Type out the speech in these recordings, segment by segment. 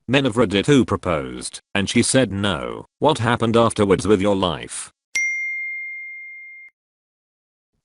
Men of Reddit who proposed, and she said no. What happened afterwards with your life?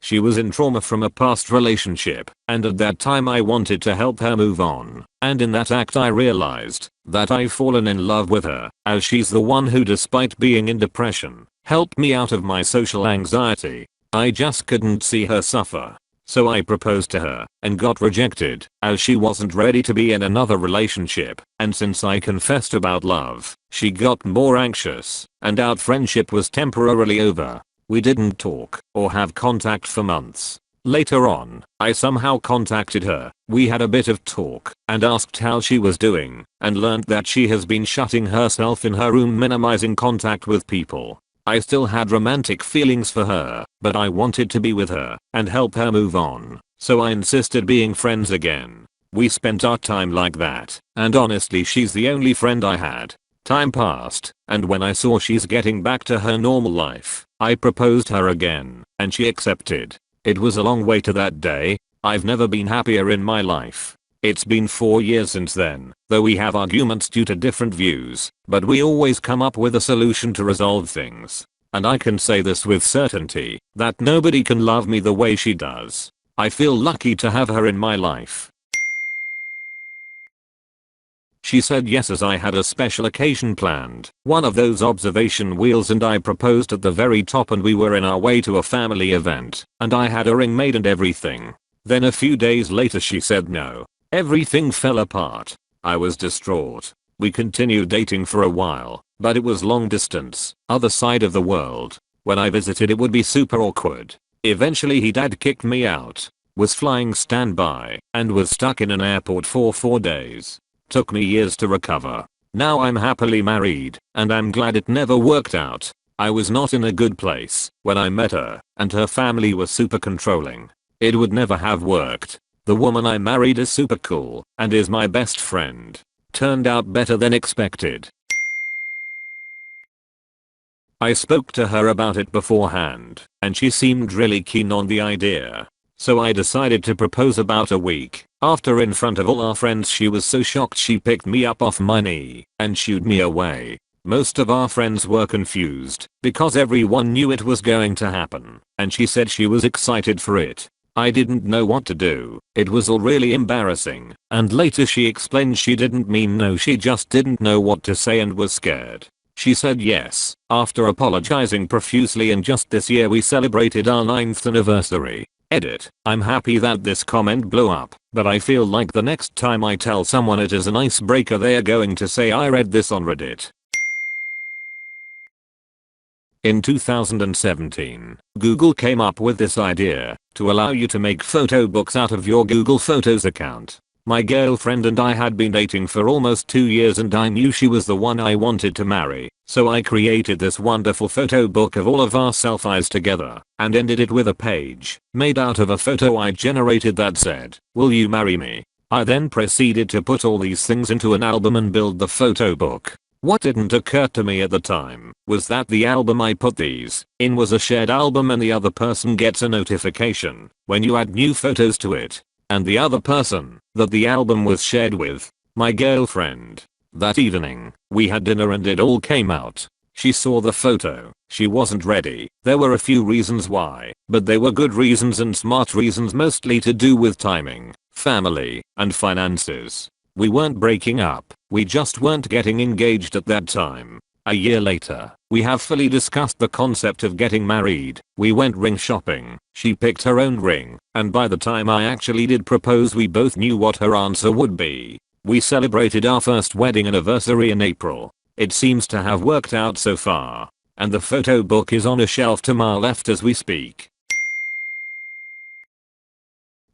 She was in trauma from a past relationship, and at that time I wanted to help her move on, and in that act I realized that I've fallen in love with her, as she's the one who, despite being in depression, helped me out of my social anxiety. I just couldn't see her suffer. So I proposed to her, and got rejected, as she wasn't ready to be in another relationship, and since I confessed about love, she got more anxious, and our friendship was temporarily over. We didn't talk or have contact for months. Later on, I somehow contacted her. We had a bit of talk and asked how she was doing, and learned that she has been shutting herself in her room, minimizing contact with people. I still had romantic feelings for her, but I wanted to be with her and help her move on, so I insisted being friends again. We spent our time like that, and honestly she's the only friend I had. Time passed, and when I saw she's getting back to her normal life, I proposed her again, and she accepted. It was a long way to that day. I've never been happier in my life. It's been 4 years since then, though we have arguments due to different views, but we always come up with a solution to resolve things. And I can say this with certainty, that nobody can love me the way she does. I feel lucky to have her in my life. She said yes as I had a special occasion planned, one of those observation wheels, and I proposed at the very top, and we were in our way to a family event, and I had a ring made and everything. Then a few days later she said no. Everything fell apart. I was distraught. We continued dating for a while, but it was long distance, other side of the world. When I visited it would be super awkward. Eventually he dad kicked me out, was flying standby, and was stuck in an airport for 4 days. Took me years to recover. Now I'm happily married, and I'm glad it never worked out. I was not in a good place when I met her, and her family was super controlling. It would never have worked. The woman I married is super cool, and is my best friend. Turned out better than expected. I spoke to her about it beforehand, and she seemed really keen on the idea. So I decided to propose about a week after. In front of all our friends, she was so shocked she picked me up off my knee and shooed me away. Most of our friends were confused because everyone knew it was going to happen, and she said she was excited for it. I didn't know what to do. It was all really embarrassing, and later she explained she didn't mean no, she just didn't know what to say and was scared. She said yes after apologizing profusely, and just this year we celebrated our 9th anniversary. Edit. I'm happy that this comment blew up, but I feel like the next time I tell someone it is an icebreaker, they are going to say I read this on Reddit. In 2017, Google came up with this idea to allow you to make photo books out of your Google Photos account. My girlfriend and I had been dating for almost 2 years, and I knew she was the one I wanted to marry, so I created this wonderful photo book of all of our selfies together, and ended it with a page made out of a photo I generated that said, "Will you marry me?" I then proceeded to put all these things into an album and build the photo book. What didn't occur to me at the time was that the album I put these in was a shared album, and the other person gets a notification when you add new photos to it. And the other person that the album was shared with, my girlfriend. That evening, we had dinner and it all came out. She saw the photo. She wasn't ready. There were a few reasons why, but they were good reasons and smart reasons, mostly to do with timing, family, and finances. We weren't breaking up. We just weren't getting engaged at that time. A year later, we have fully discussed the concept of getting married. We went ring shopping. She picked her own ring, and by the time I actually did propose, we both knew what her answer would be. We celebrated our first wedding anniversary in April. It seems to have worked out so far, and the photo book is on a shelf to my left as we speak.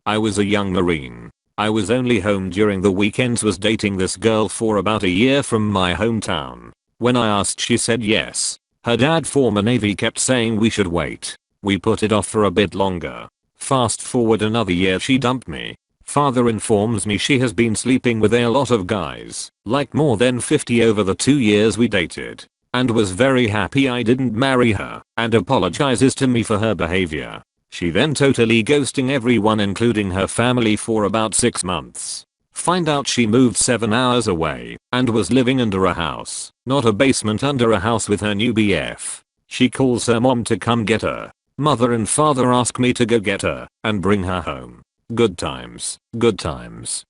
I was a young Marine. I was only home during the weekends, was dating this girl for about a year from my hometown. When I asked, she said yes. Her dad, former Navy, kept saying we should wait. We put it off for a bit longer. Fast forward another year, she dumped me. Father informs me she has been sleeping with a lot of guys, like more than 50 over the 2 years we dated, and was very happy I didn't marry her, and apologizes to me for her behavior. She then totally ghosting everyone, including her family, for about 6 months. Find out she moved 7 hours away and was living under a house, not a basement, under a house with her new BF. She calls her mom to come get her. Mother and father ask me to go get her and bring her home. Good times, good times.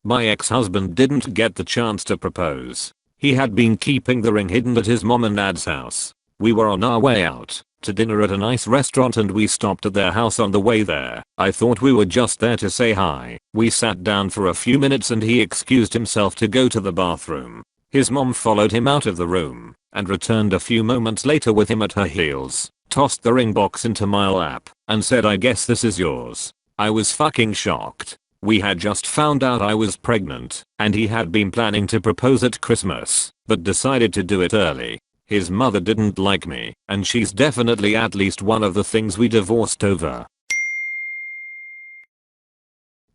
My ex-husband didn't get the chance to propose. He had been keeping the ring hidden at his mom and dad's house. We were on our way out to dinner at a nice restaurant and we stopped at their house on the way there. I thought we were just there to say hi. We sat down for a few minutes and he excused himself to go to the bathroom. His mom followed him out of the room and returned a few moments later with him at her heels, tossed the ring box into my lap and said, "I guess this is yours." I was fucking shocked. We had just found out I was pregnant and he had been planning to propose at Christmas, but decided to do it early. His mother didn't like me, and she's definitely at least one of the things we divorced over.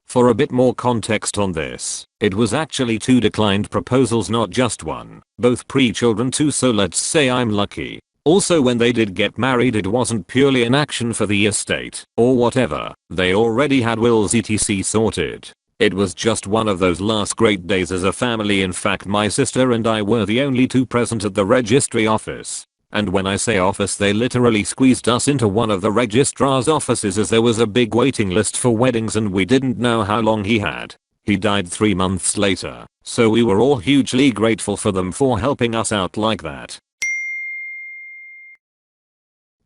For a bit more context on this, it was actually 2 declined proposals, not just one, both pre-children too, so let's say I'm lucky. Also, when they did get married, it wasn't purely an action for the estate or whatever, they already had wills etc sorted. It was just one of those last great days as a family. In fact, my sister and I were the only 2 present at the registry office. And when I say office, they literally squeezed us into one of the registrar's offices as there was a big waiting list for weddings and we didn't know how long he had. He died 3 months later, so we were all hugely grateful for them for helping us out like that.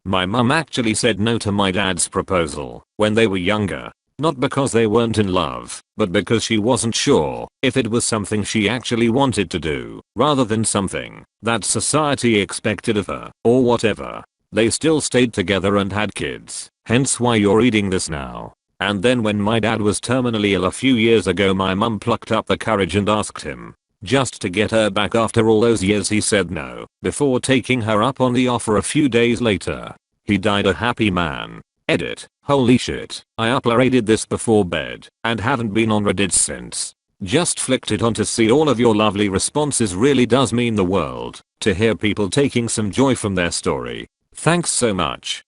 My mum actually said no to my dad's proposal when they were younger. Not because they weren't in love, but because she wasn't sure if it was something she actually wanted to do, rather than something that society expected of her, or whatever. They still stayed together and had kids, hence why you're reading this now. And then when my dad was terminally ill a few years ago, my mum plucked up the courage and asked him, just to get her back after all those years. He said no, before taking her up on the offer a few days later. He died a happy man. Edit. Holy shit, I uploaded this before bed and haven't been on Reddit since. Just flicked it on to see all of your lovely responses. Really does mean the world to hear people taking some joy from their story. Thanks so much.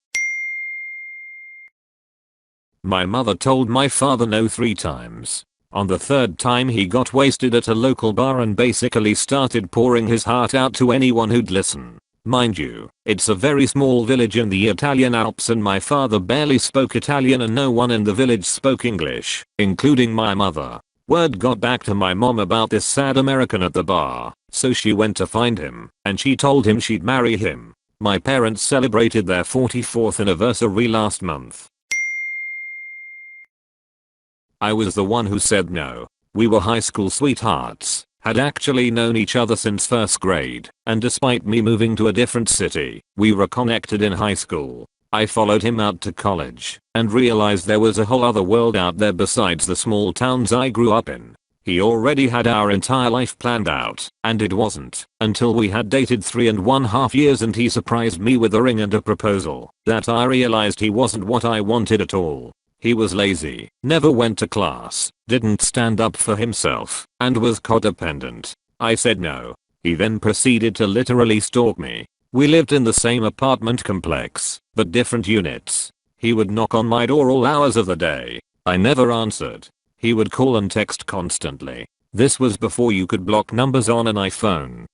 My mother told my father no 3 times. On the 3rd time he got wasted at a local bar and basically started pouring his heart out to anyone who'd listen. Mind you, it's a very small village in the Italian Alps and my father barely spoke Italian and no one in the village spoke English, including my mother. Word got back to my mom about this sad American at the bar, so she went to find him and she told him she'd marry him. My parents celebrated their 44th anniversary last month. I was the one who said no. We were high school sweethearts. Had actually known each other since 1st grade, and despite me moving to a different city, we reconnected in high school. I followed him out to college, and realized there was a whole other world out there besides the small towns I grew up in. He already had our entire life planned out, and it wasn't until we had dated 3.5 years and he surprised me with a ring and a proposal that I realized he wasn't what I wanted at all. He was lazy, never went to class, didn't stand up for himself, and was codependent. I said no. He then proceeded to literally stalk me. We lived in the same apartment complex, but different units. He would knock on my door all hours of the day. I never answered. He would call and text constantly. This was before you could block numbers on an iPhone.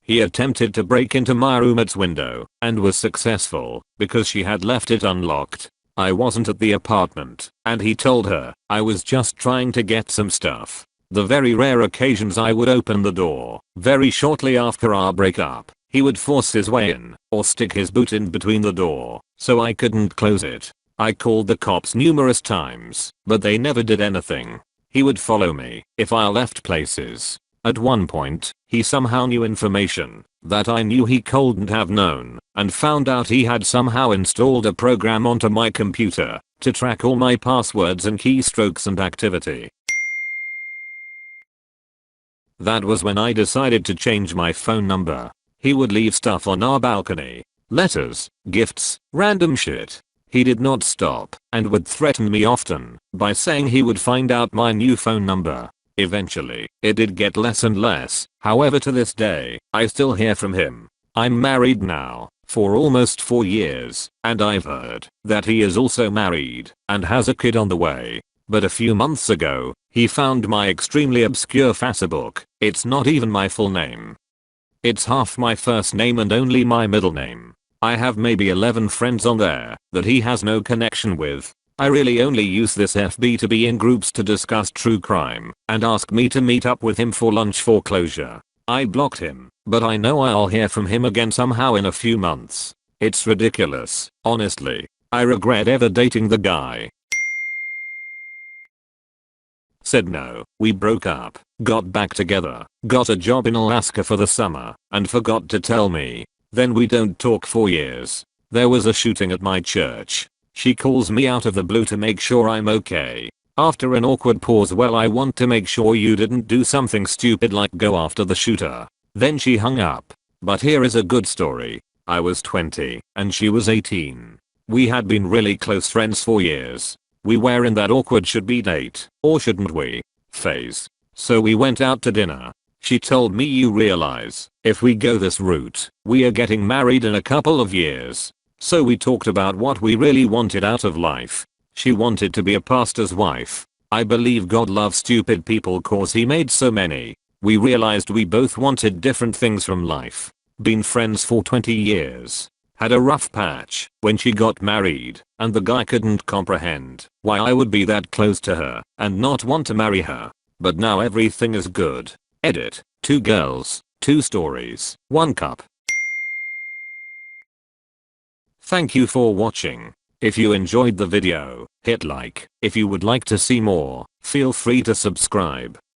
He attempted to break into my roommate's window and was successful because she had left it unlocked. I wasn't at the apartment and he told her I was just trying to get some stuff. The very rare occasions I would open the door very shortly after our breakup, he would force his way in or stick his boot in between the door so I couldn't close it. I called the cops numerous times, but they never did anything. He would follow me if I left places. At one point, he somehow knew information that I knew he couldn't have known, and found out he had somehow installed a program onto my computer to track all my passwords and keystrokes and activity. That was when I decided to change my phone number. He would leave stuff on our balcony. Letters, gifts, random shit. He did not stop, and would threaten me often by saying he would find out my new phone number. Eventually, it did get less and less. However, to this day, I still hear from him. I'm married now, for almost 4 years, and I've heard that he is also married and has a kid on the way. But a few months ago, he found my extremely obscure Facebook. It's not even my full name. It's half my first name and only my middle name. I have maybe 11 friends on there that he has no connection with. I really only use this FB to be in groups to discuss true crime and ask me to meet up with him for lunch for closure. I blocked him, but I know I'll hear from him again somehow in a few months. It's ridiculous, honestly. I regret ever dating the guy. Said no, we broke up, got back together, got a job in Alaska for the summer, and forgot to tell me. Then we don't talk for years. There was a shooting at my church. She calls me out of the blue to make sure I'm okay. After an awkward pause, well, I want to make sure you didn't do something stupid like go after the shooter. Then she hung up. But here is a good story. I was 20 and she was 18. We had been really close friends for years. We were in that awkward should we date or shouldn't we phase. So we went out to dinner. She told me, you realize, if we go this route, we are getting married in a couple of years. So we talked about what we really wanted out of life. She wanted to be a pastor's wife. I believe God loves stupid people cause he made so many. We realized we both wanted different things from life. Been friends for 20 years. Had a rough patch when she got married, and the guy couldn't comprehend why I would be that close to her and not want to marry her. But now everything is good. Edit. 2 girls, 2 stories, 1 cup. Thank you for watching. If you enjoyed the video, hit like. If you would like to see more, feel free to subscribe.